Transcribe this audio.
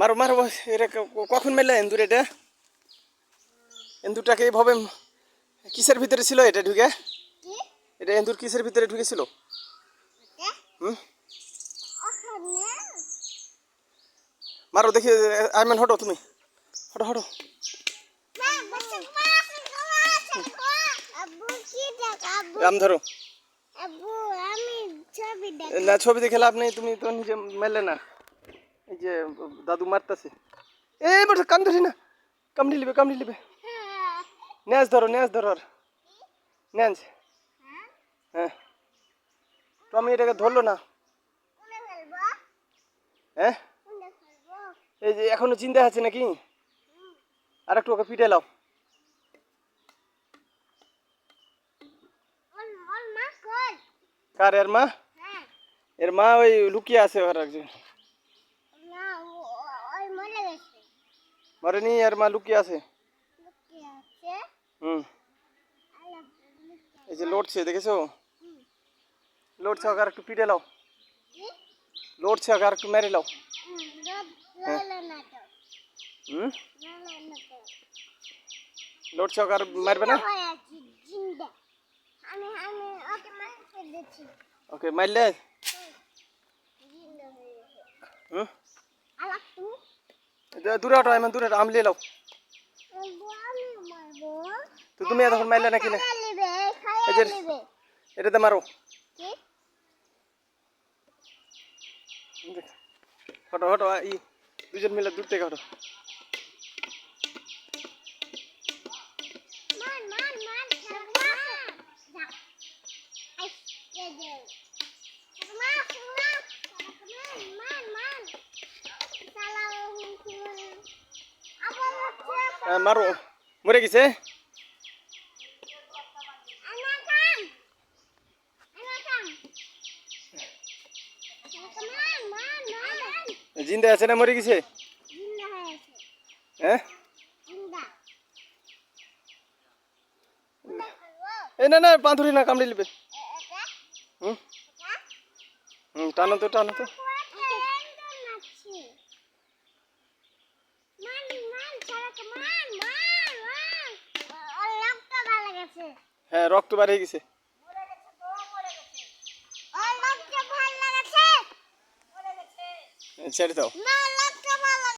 মারো মারো এটা কখন মেলে এন্দুর এটা এন্দুরটাকে এইভাবে কিসের ভিতরে ছিল এটা ঢুকে এটা এন্দুর কিসের ভিতরে ঢুকেছিল হুম মারো দেখি আইমান হটো তুমি হটো হটো আম ধরো না ছবি দেখে লাভ নেই তুমি তো নিজে মেলে না এই যে দাদু মারতেছে এই বড় কাম ধরি না কামড়ি লিবে ন্যাজ ধরো আর ন্যাজ হ্যাঁ তো আমি এটাকে ধরলো না হ্যাঁ এই যে এখনো চিন্তা আছে নাকি আর একটু ওকে পিটে লাও কার এর মা ওই লুকিয়ে আছে ওর একজন মরেনি এর মা লুকিয়ে আছে এই যে লড়ছে দেখেছো লড়ছে ওকে আর একটু পিটে লাও লড়ছে ওকে আর একটু মেরে লাও লড়ছে ওকে আর মারবে না ওকে মারলে দূরে হটো এমন দূরে আম লিয়ে লাও তো তুমি এতক্ষণ মারলে নাকি না এটাতে মারো হটো হটো ই দুজন মিলে দূর থেকে হটো মারো মরে গেছে জিন্দা আছে না মরে গেছে হ্যাঁ এই না না পাঁধুরি না কামড়ে লিবে টানো তো হ্যাঁ রক্ত বার হয়ে গেছে ছেড়ে দাও